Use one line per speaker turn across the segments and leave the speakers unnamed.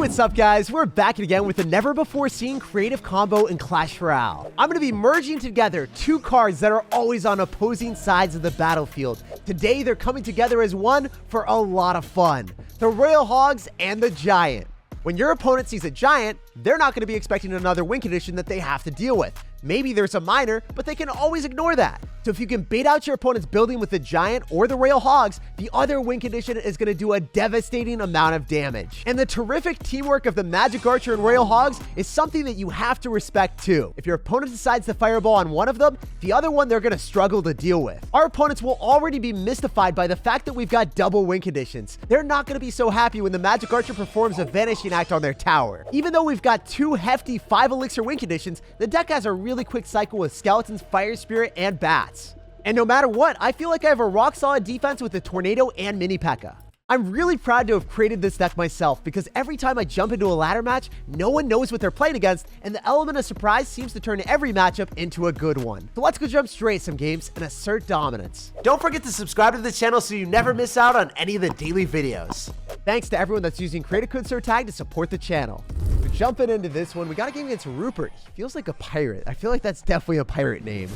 What's up, guys? We're back again with a never-before-seen creative combo in Clash Royale. I'm going to be merging together two cards that are always on opposing sides of the battlefield. Today, they're coming together as one for a lot of fun. The Royal Hogs and the Giant. When your opponent sees a Giant, they're not going to be expecting another win condition that they have to deal with. Maybe there's a minor, but they can always ignore that. So if you can bait out your opponent's building with the Giant or the Royal Hogs, the other win condition is going to do a devastating amount of damage. And the terrific teamwork of the Magic Archer and Royal Hogs is something that you have to respect too. If your opponent decides to fireball on one of them, the other one they're going to struggle to deal with. Our opponents will already be mystified by the fact that we've got double win conditions. They're not going to be so happy when the Magic Archer performs a vanishing act on their tower. Even though we've got two hefty 5 elixir win conditions, the deck has a really quick cycle with Skeletons, Fire Spirit, and Bats. And no matter what, I feel like I have a rock-solid defense with the Tornado and Mini P.E.K.K.A. I'm really proud to have created this deck myself because every time I jump into a ladder match, no one knows what they're playing against, and the element of surprise seems to turn every matchup into a good one. So let's go jump straight some games and assert dominance. Don't forget to subscribe to the channel so you never miss out on any of the daily videos. Thanks to everyone that's using creator code SirTag to support the channel. We're jumping into this one. We got a game against Rupert. He feels like a pirate. I feel like that's definitely a pirate name.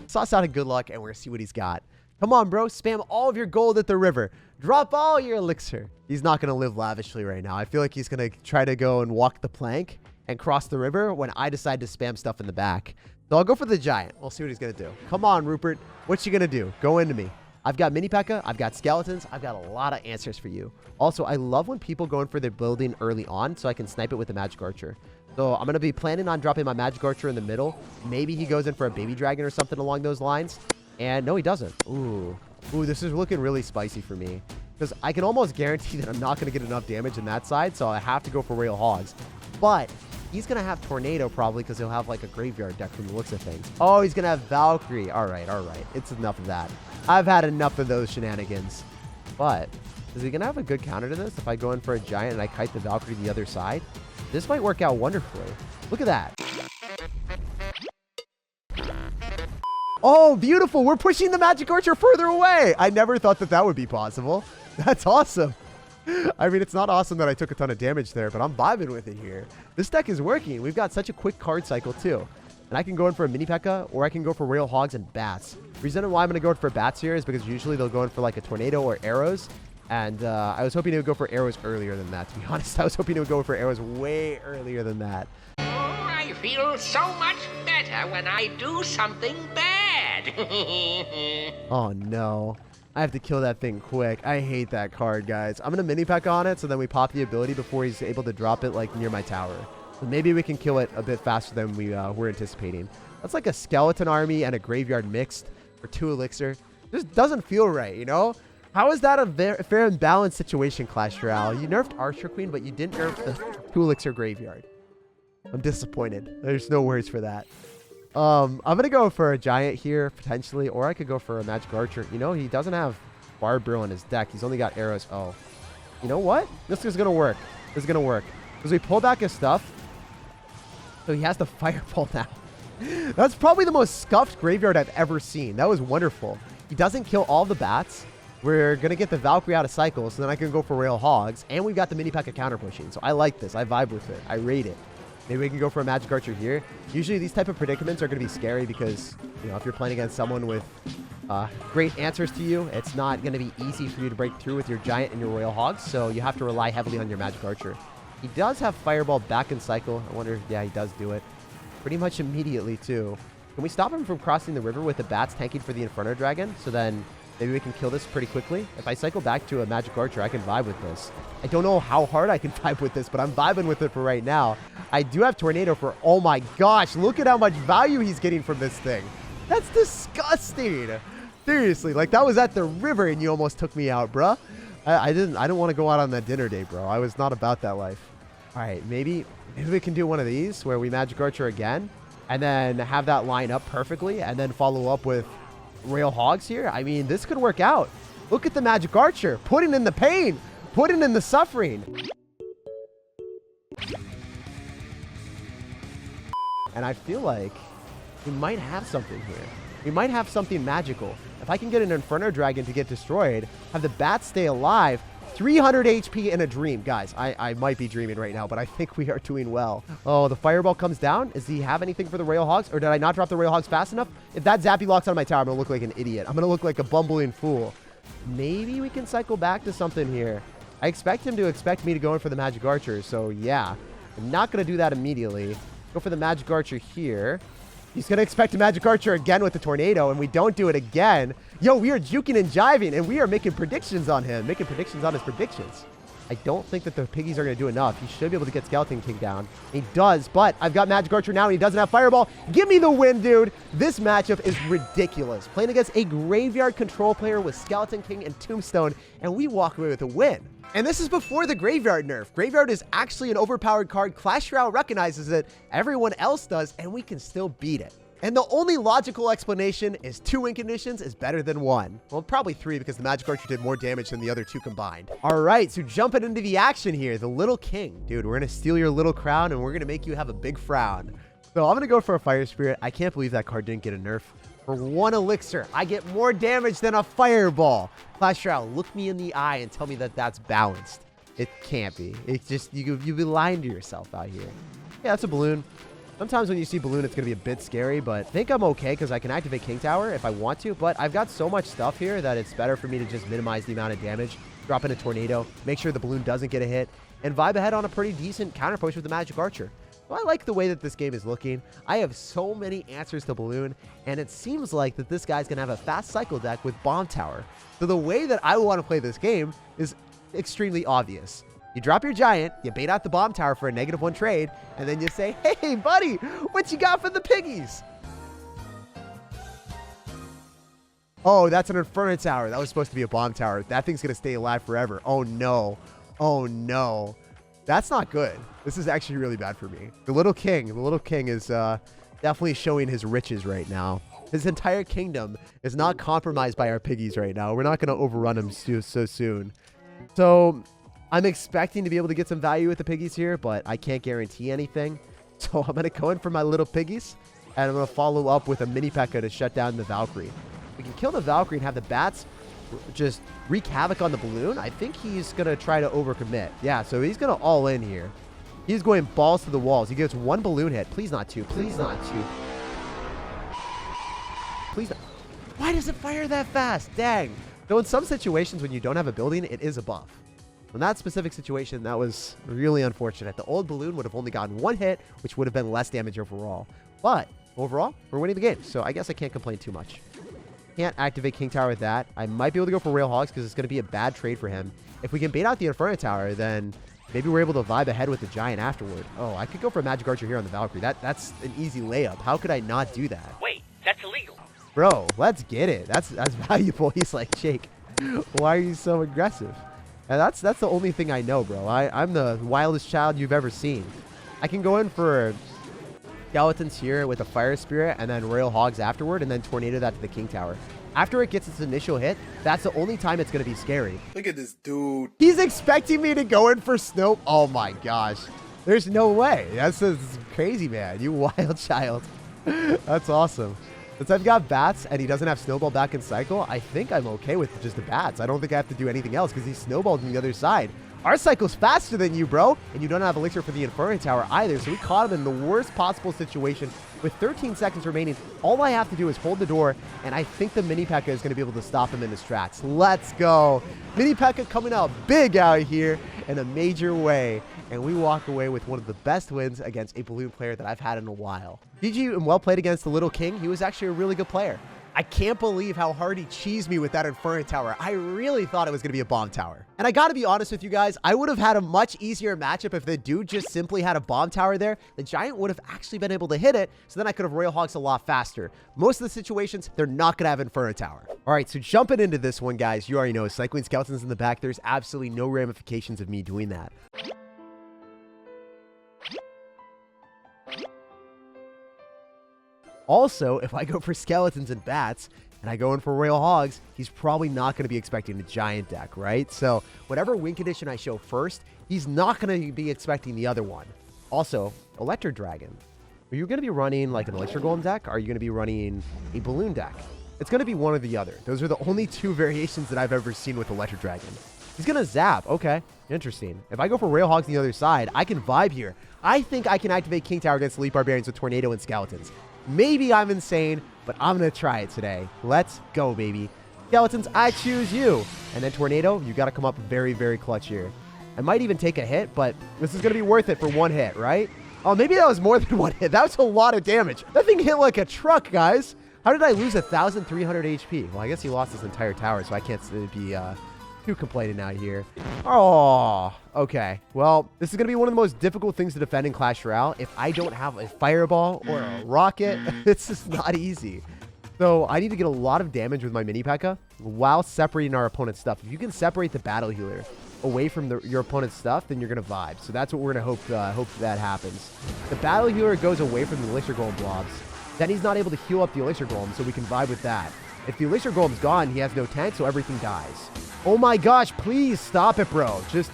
Sauce out of good luck, and we're gonna see what he's got. Come on, bro. Spam all of your gold at the river. Drop all your elixir. He's not gonna live lavishly right now. I feel like he's gonna try to go and walk the plank and cross the river when I decide to spam stuff in the back. So I'll go for the Giant. We'll see what he's gonna do. Come on, Rupert. What's you gonna do? Go into me. I've got Mini P.E.K.K.A. I've got Skeletons. I've got a lot of answers for you. Also, I love when people go in for their building early on so I can snipe it with the Magic Archer. So I'm going to be planning on dropping my Magic Archer in the middle. Maybe he goes in for a Baby Dragon or something along those lines. And no, he doesn't. Ooh, this is looking really spicy for me. Because I can almost guarantee that I'm not going to get enough damage in that side. So I have to go for Royal Hogs. But he's going to have Tornado probably because he'll have like a graveyard deck from the looks of things. Oh, he's going to have Valkyrie. All right. It's enough of that. I've had enough of those shenanigans. But is he going to have a good counter to this if I go in for a Giant and I kite the Valkyrie the other side? This might work out wonderfully. Look at that. Oh, beautiful. We're pushing the Magic Archer further away. I never thought that that would be possible. That's awesome. I mean, it's not awesome that I took a ton of damage there, but I'm vibing with it here. This deck is working. We've got such a quick card cycle, too. And I can go in for a Mini P.E.K.K.A. or I can go for Royal Hogs and Bats. The reason why I'm going to go in for Bats here is because usually they'll go in for like a Tornado or arrows. And I was hoping he would go for arrows earlier than that, to be honest. I was hoping he would go for arrows way earlier than that.
Oh, I feel so much better when I do something bad.
Oh, no. I have to kill that thing quick. I hate that card, guys. I'm going to Mini P.E.K.K.A. on it, so then we pop the ability before he's able to drop it, like, near my tower. So maybe we can kill it a bit faster than we were anticipating. That's like a skeleton army and a graveyard mixed for 2 elixir. Just doesn't feel right, you know? How is that a fair and balanced situation, Clash Royale? You nerfed Archer Queen, but you didn't nerf the 2 elixir graveyard. I'm disappointed. There's no words for that. I'm going to go for a Giant here, potentially, or I could go for a Magic Archer. You know, he doesn't have Barbarian in his deck. He's only got arrows. Oh, you know what? This is going to work. This is going to work. Because we pull back his stuff, so he has the Fireball now. That's probably the most scuffed graveyard I've ever seen. That was wonderful. He doesn't kill all the bats. We're going to get the Valkyrie out of cycle, so then I can go for Royal Hogs. And we've got the Mini P.E.K.K.A. counter pushing. So I like this. I vibe with it. I rate it. Maybe we can go for a Magic Archer here. Usually these type of predicaments are going to be scary because, you know, if you're playing against someone with great answers to you, it's not going to be easy for you to break through with your Giant and your Royal Hogs. So you have to rely heavily on your Magic Archer. He does have Fireball back in cycle. I wonder if, yeah, he does do it. Pretty much immediately, too. Can we stop him from crossing the river with the bats tanking for the Inferno Dragon? So then maybe we can kill this pretty quickly. If I cycle back to a Magic Archer, I can vibe with this. I don't know how hard I can vibe with this, but I'm vibing with it for right now. I do have Tornado for... Oh my gosh, look at how much value he's getting from this thing. That's disgusting. Seriously, like that was at the river and you almost took me out, bruh. I didn't want to go out on that dinner date, bro. I was not about that life. All right, maybe we can do one of these where we Magic Archer again and then have that line up perfectly and then follow up with Royal Hogs here. I mean, this could work out. Look at the Magic Archer putting in the pain, putting in the suffering. And I feel like we might have something here. We might have something magical. If I can get an Inferno Dragon to get destroyed, have the bats stay alive, 300 HP in a dream. Guys, I might be dreaming right now, but I think we are doing well. Oh, the fireball comes down. Does he have anything for the Royal Hogs? Or did I not drop the Royal Hogs fast enough? If that Zappy locks on my tower, I'm going to look like an idiot. I'm going to look like a bumbling fool. Maybe we can cycle back to something here. I expect him to expect me to go in for the Magic Archer. So, yeah. I'm not going to do that immediately. Go for the Magic Archer here. He's going to expect a Magic Archer again with the Tornado, and we don't do it again. Yo, we are juking and jiving, and we are making predictions on him. Making predictions on his predictions. I don't think that the piggies are going to do enough. He should be able to get Skeleton King down. He does, but I've got Magic Archer now, and he doesn't have Fireball. Give me the win, dude. This matchup is ridiculous. Playing against a Graveyard Control player with Skeleton King and Tombstone, and we walk away with a win. And this is before the Graveyard nerf. Graveyard is actually an overpowered card. Clash Royale recognizes it. Everyone else does, and we can still beat it. And the only logical explanation is 2 win conditions is better than 1. Well, probably 3 because the Magic Archer did more damage than the other 2 combined. All right, so jumping into the action here, the Little King. Dude, we're going to steal your little crown, and we're going to make you have a big frown. So I'm going to go for a Fire Spirit. I can't believe that card didn't get a nerf. For 1 elixir, I get more damage than a fireball. Clash Royale, look me in the eye and tell me that that's balanced. It can't be. It's just, you've been lying to yourself out here. Yeah, that's a balloon. Sometimes when you see balloon, it's going to be a bit scary, but I think I'm okay because I can activate King Tower if I want to, but I've got so much stuff here that it's better for me to just minimize the amount of damage, drop in a tornado, make sure the balloon doesn't get a hit, and vibe ahead on a pretty decent counter push with the Magic Archer. Well, I like the way that this game is looking. I have so many answers to balloon, and it seems like that this guy's going to have a fast cycle deck with Bomb Tower. So the way that I want to play this game is extremely obvious. You drop your giant, you bait out the Bomb Tower for a -1 trade, and then you say, hey, buddy, what you got for the piggies? Oh, that's an Inferno Tower. That was supposed to be a Bomb Tower. That thing's going to stay alive forever. Oh, no. Oh, no. That's not good. This is actually really bad for me. The Little King is definitely showing his riches right now. His entire kingdom is not compromised by our piggies right now. We're not going to overrun him so soon. So I'm expecting to be able to get some value with the piggies here, but I can't guarantee anything. So I'm going to go in for my little piggies, and I'm going to follow up with a mini P.E.K.K.A to shut down the Valkyrie. We can kill the Valkyrie and have the bats just wreak havoc on the balloon. I think he's going to try to overcommit. Yeah, so he's going to all in here. He's going balls to the walls. He gets 1 balloon hit. Please not 2. Please not 2. Please not. Why does it fire that fast? Dang. Though in some situations when you don't have a building, it is a buff. In that specific situation, that was really unfortunate. The old balloon would have only gotten 1 hit, which would have been less damage overall. But overall, we're winning the game. So I guess I can't complain too much. Can't activate King Tower with that. I might be able to go for Royal Hogs because it's going to be a bad trade for him. If we can bait out the Inferno Tower, then maybe we're able to vibe ahead with the Giant afterward. Oh, I could go for a Magic Archer here on the Valkyrie. That's an easy layup. How could I not do that?
Wait, that's illegal.
Bro, let's get it. That's valuable. He's like, Jake, why are you so aggressive? And that's the only thing I know, bro. I'm the wildest child you've ever seen. I can go in for Skeletons here with a Fire Spirit and then Royal Hogs afterward and then Tornado that to the King Tower. After it gets its initial hit, that's the only time it's going to be scary.
Look at this dude.
He's expecting me to go in for Snow. Oh my gosh. There's no way. That's crazy, man. You wild child. That's awesome. Since I've got bats and he doesn't have Snowball back in cycle, I think I'm okay with just the bats. I don't think I have to do anything else because he's snowballed on the other side. Our cycle's faster than you, bro. And you don't have Elixir for the Inferno Tower either. So we caught him in the worst possible situation. With 13 seconds remaining, all I have to do is hold the door. And I think the Mini P.E.K.K.A is going to be able to stop him in his tracks. Let's go. Mini P.E.K.K.A coming out big out here in a major way. And we walk away with one of the best wins against a balloon player that I've had in a while. GG and well played against the Little King. He was actually a really good player. I can't believe how hard he cheesed me with that Inferno Tower. I really thought it was going to be a Bomb Tower. And I got to be honest with you guys, I would have had a much easier matchup if the dude just simply had a Bomb Tower there. The Giant would have actually been able to hit it, so then I could have Royal Hogs a lot faster. Most of the situations, they're not going to have Inferno Tower. All right, so jumping into this one, guys, you already know, cycling Skeletons in the back, there's absolutely no ramifications of me doing that. Also, if I go for Skeletons and Bats, and I go in for Royal Hogs, he's probably not going to be expecting a Giant deck, right? So whatever win condition I show first, he's not going to be expecting the other one. Also, Electro Dragon. Are you going to be running like an Elixir Golem deck? Or are you going to be running a Balloon deck? It's going to be one or the other. Those are the only 2 variations that I've ever seen with Electro Dragon. He's going to zap. Okay, interesting. If I go for Rail Hogs on the other side, I can vibe here. I think I can activate King Tower against Elite Barbarians with Tornado and Skeletons. Maybe I'm insane, but I'm going to try it today. Let's go, baby. Skeletons, I choose you. And then Tornado, you got to come up very, very clutch here. I might even take a hit, but this is going to be worth it for one hit, right? Oh, maybe that was more than one hit. That was a lot of damage. That thing hit like a truck, guys. How did I lose 1,300 HP? Well, I guess he lost his entire tower, so I can't be too complaining out here. Oh, okay. Well, this is going to be one of the most difficult things to defend in Clash Royale. If I don't have a fireball or a rocket, it's just not easy. So I need to get a lot of damage with my mini P.E.K.K.A. while separating our opponent's stuff. If you can separate the battle healer away from your opponent's stuff, then you're going to vibe. So that's what we're going to hope that happens. The battle healer goes away from the elixir golem blobs. Then he's not able to heal up the elixir golem, so we can vibe with that. If the elixir golem's gone, he has no tank, so everything dies. Oh my gosh, please stop it, bro. Just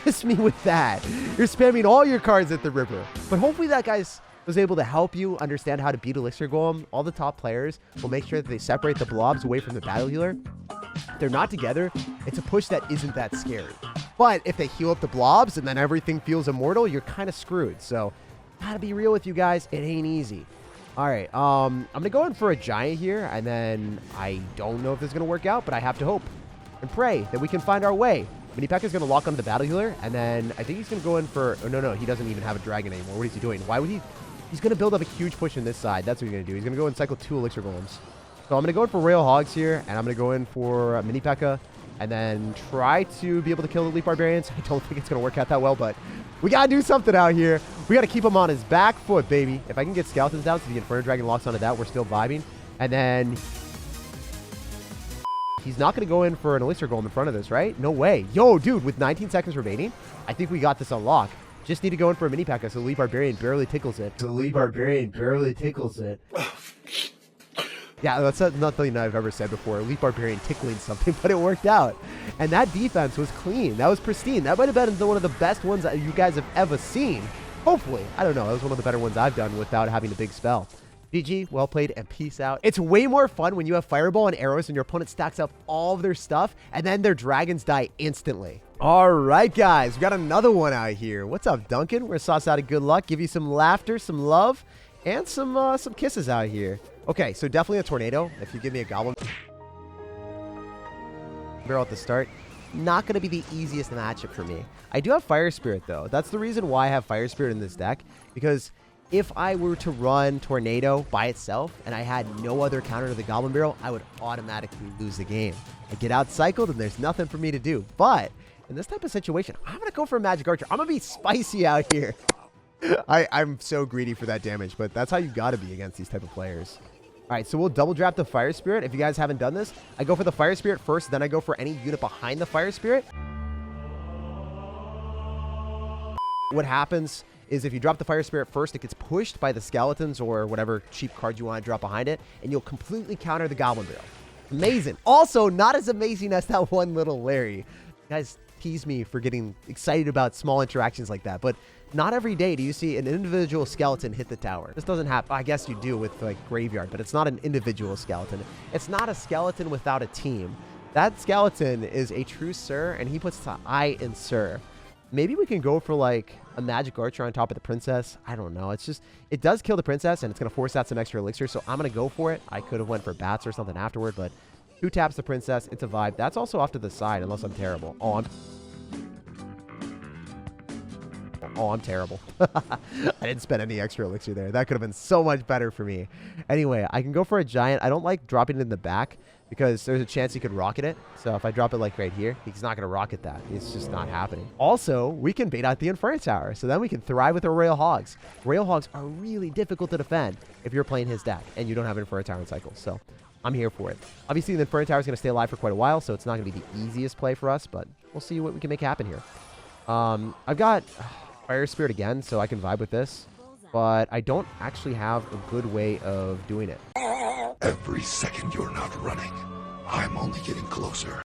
miss me with that. You're spamming all your cards at the river. But hopefully that guy's was able to help you understand how to beat elixir golem. All the top players will make sure that they separate the blobs away from the battle healer. If they're not together, it's a push that isn't that scary. But if they heal up the blobs and then everything feels immortal, you're kind of screwed. So gotta be real with you guys. It ain't easy. All right, I'm going to go in for a giant here, and then I don't know if this is going to work out, but I have to hope and pray that we can find our way. Mini P.E.K.K.A. is going to lock on the battle healer, and then I think he's going to go in for... Oh, no, he doesn't even have a dragon anymore. What is he doing? Why would he... He's going to build up a huge push in this side. That's what he's going to do. He's going to go and cycle 2 elixir golems. So I'm going to go in for Royal Hogs here, and I'm going to go in for Mini P.E.K.K.A. and then try to be able to kill the Elite Barbarians. I don't think it's going to work out that well, but we got to do something out here. We got to keep him on his back foot, baby. If I can get Skeletons down so the Inferno Dragon locks onto that, we're still vibing. And then he's not going to go in for an Elixir Golem in front of this, right? No way. Yo, dude, with 19 seconds remaining, I think we got this unlocked. Just need to go in for a mini P.E.K.K.A. so the Elite Barbarian barely tickles it. Yeah, that's nothing I've ever said before. Elite Barbarian tickling something, but it worked out. And that defense was clean. That was pristine. That might have been one of the best ones that you guys have ever seen. Hopefully. I don't know. That was one of the better ones I've done without having a big spell. GG, well played, and peace out. It's way more fun when you have Fireball and arrows and your opponent stacks up all of their stuff, and then their dragons die instantly. All right, guys. We got another one out here. What's up, Duncan? We're sauce out of good luck. Give you some laughter, some love, and some kisses out here. Okay, so definitely a tornado. If you give me a goblin barrel at the start, not going to be the easiest matchup for me. I do have Fire Spirit, though. That's the reason why I have Fire Spirit in this deck, because if I were to run Tornado by itself and I had no other counter to the Goblin Barrel, I would automatically lose the game. I get outcycled and there's nothing for me to do. But in this type of situation, I'm going to go for a Magic Archer. I'm going to be spicy out here. I'm so greedy for that damage, but that's how you got to be against these type of players. All right, so we'll double draft the Fire Spirit. If you guys haven't done this, I go for the Fire Spirit first, then I go for any unit behind the Fire Spirit. What happens is if you drop the Fire Spirit first, it gets pushed by the Skeletons or whatever cheap card you want to drop behind it, and you'll completely counter the Goblin Barrel. Amazing. Also, not as amazing as that one little Larry. You guys tease me for getting excited about small interactions like that, but not every day do you see an individual skeleton hit the tower. This doesn't happen. I guess you do with like Graveyard, but it's not an individual skeleton. It's not a skeleton without a team. That skeleton is a true Sir, and he puts the I in Sir. Maybe we can go for like a Magic Archer on top of the Princess. I don't know. It's just, it does kill the Princess and it's going to force out some extra elixir. So I'm going to go for it. I could have went for Bats or something afterward, but 2 taps the Princess. It's a vibe. That's also off to the side unless I'm terrible. Oh, I'm terrible. I didn't spend any extra elixir there. That could have been so much better for me. Anyway, I can go for a giant. I don't like dropping it in the back because there's a chance he could rocket it. So if I drop it like right here, he's not going to rocket that. It's just not happening. Also, we can bait out the Inferno Tower. So then we can thrive with our Royal Hogs. Royal Hogs are really difficult to defend if you're playing his deck and you don't have an Inferno Tower in cycles. So I'm here for it. Obviously, the Inferno Tower is going to stay alive for quite a while, so it's not going to be the easiest play for us, but we'll see what we can make happen here. I've got Fire Spirit again, so I can vibe with this, but I don't actually have a good way of doing it.
Every second you're not running, I'm only getting closer.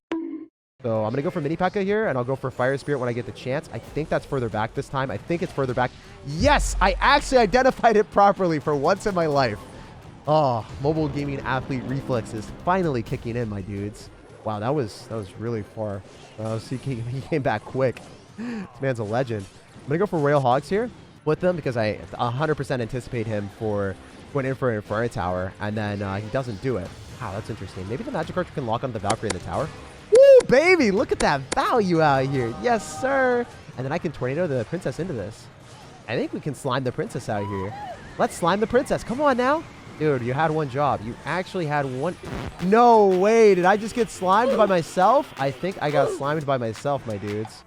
So I'm going to go for Mini P.E.K.K.A. here, and I'll go for Fire Spirit when I get the chance. I think that's further back this time. I think it's further back. Yes! I actually identified it properly for once in my life. Oh, mobile gaming athlete reflexes finally kicking in, my dudes. Wow, that was really far. He came back quick. This man's a legend. I'm gonna go for Royal Hogs here with them because I 100% anticipate him for going in for an Inferno Tower, and then he doesn't do it. Wow, that's interesting. Maybe the Magic Archer can lock on the Valkyrie in the tower. Woo, baby! Look at that value out here. Yes, sir. And then I can tornado the princess into this. I think we can slime the princess out here. Let's slime the princess. Come on now. Dude, you had one job. You actually had one. No way. Did I just get slimed by myself? I think I got slimed by myself, my dudes.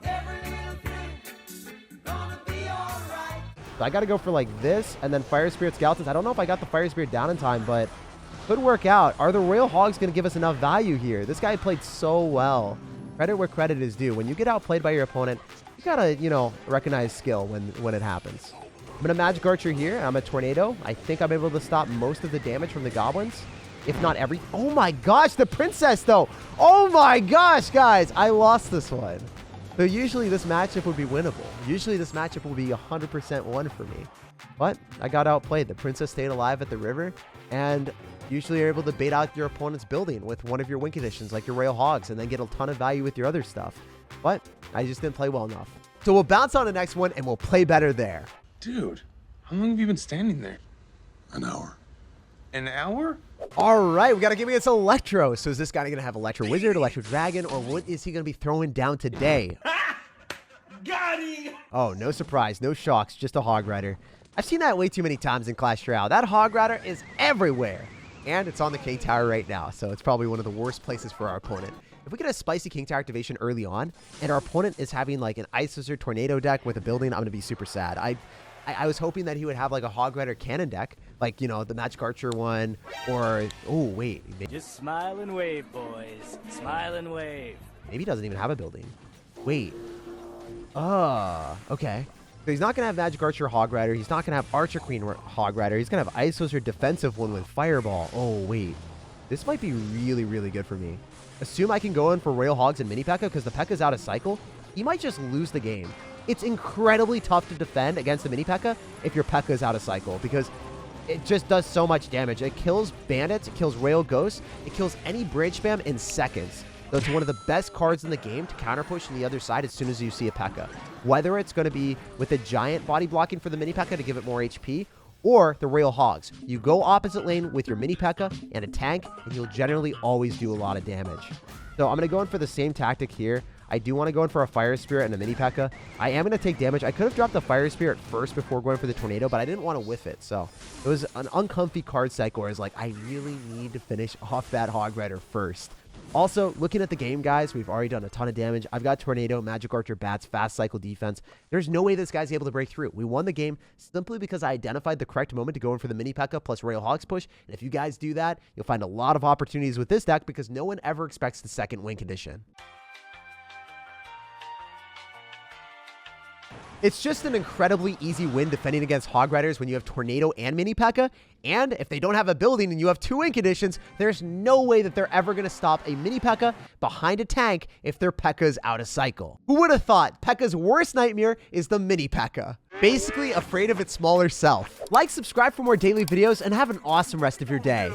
So I got to go for like this and then Fire Spirit Skeletons. I don't know if I got the Fire Spirit down in time, but could work out. Are the Royal Hogs going to give us enough value here? This guy played so well. Credit where credit is due. When you get outplayed by your opponent, you got to, you know, recognize skill when it happens. I'm going to Magic Archer here. I'm a Tornado. I think I'm able to stop most of the damage from the goblins, if not every. Oh my gosh, the princess though. Oh my gosh, guys. I lost this one. So usually this matchup would be winnable. Usually this matchup will be 100% won for me. But I got outplayed. The princess stayed alive at the river, and usually you're able to bait out your opponent's building with one of your win conditions like your Royal Hogs and then get a ton of value with your other stuff. But I just didn't play well enough. So we'll bounce on the next one and we'll play better there.
Dude, how long have you been standing there?
An hour.
An hour?
All right, we got to give me this Electro. So is this guy going to have Electro Wizard, Electro Dragon, or what is he going to be throwing down today?
Got him!
Oh, no surprise, no shocks, just a Hog Rider. I've seen that way too many times in Clash Royale. That Hog Rider is everywhere. And it's on the King Tower right now, so it's probably one of the worst places for our opponent. If we get a spicy King Tower activation early on, and our opponent is having like an Ice Wizard Tornado deck with a building, I'm going to be super sad. I was hoping that he would have like a Hog Rider cannon deck, like, you know, the Magic Archer one, or, oh, wait.
Just smile and wave, boys. Smile and wave.
Maybe he doesn't even have a building. Wait. Okay. So he's not going to have Magic Archer Hog Rider. He's not going to have Archer Queen Hog Rider. He's going to have Ice Wizard defensive one with Fireball. Oh, wait. This might be really, really good for me. Assume I can go in for Royal Hogs and Mini P.E.K.K.A because the P.E.K.K.A is out of cycle. He might just lose the game. It's incredibly tough to defend against the Mini P.E.K.K.A if your P.E.K.K.A is out of cycle because it just does so much damage. It kills bandits, it kills Royal Ghosts, it kills any bridge spam in seconds. So it's one of the best cards in the game to counter push on the other side as soon as you see a P.E.K.K.A. Whether it's going to be with a giant body blocking for the Mini P.E.K.K.A to give it more HP, or the Royal Hogs. You go opposite lane with your Mini P.E.K.K.A and a tank, and you'll generally always do a lot of damage. So I'm going to go in for the same tactic here. I do want to go in for a Fire Spirit and a Mini P.E.K.K.A. I am going to take damage. I could have dropped the Fire Spirit first before going for the Tornado, but I didn't want to whiff it. So it was an uncomfy card cycle where it's like, I really need to finish off that Hog Rider first. Also, looking at the game, guys, we've already done a ton of damage. I've got Tornado, Magic Archer, Bats, fast cycle defense. There's no way this guy's able to break through. We won the game simply because I identified the correct moment to go in for the Mini P.E.K.K.A plus Royal Hogs push. And if you guys do that, you'll find a lot of opportunities with this deck because no one ever expects the second win condition. It's just an incredibly easy win defending against Hog Riders when you have Tornado and Mini P.E.K.K.A. And if they don't have a building and you have two win conditions, there's no way that they're ever going to stop a Mini P.E.K.K.A behind a tank if their P.E.K.K.A is out of cycle. Who would have thought P.E.K.K.A's worst nightmare is the Mini P.E.K.K.A? Basically afraid of its smaller self. Like, subscribe for more daily videos, and have an awesome rest of your day.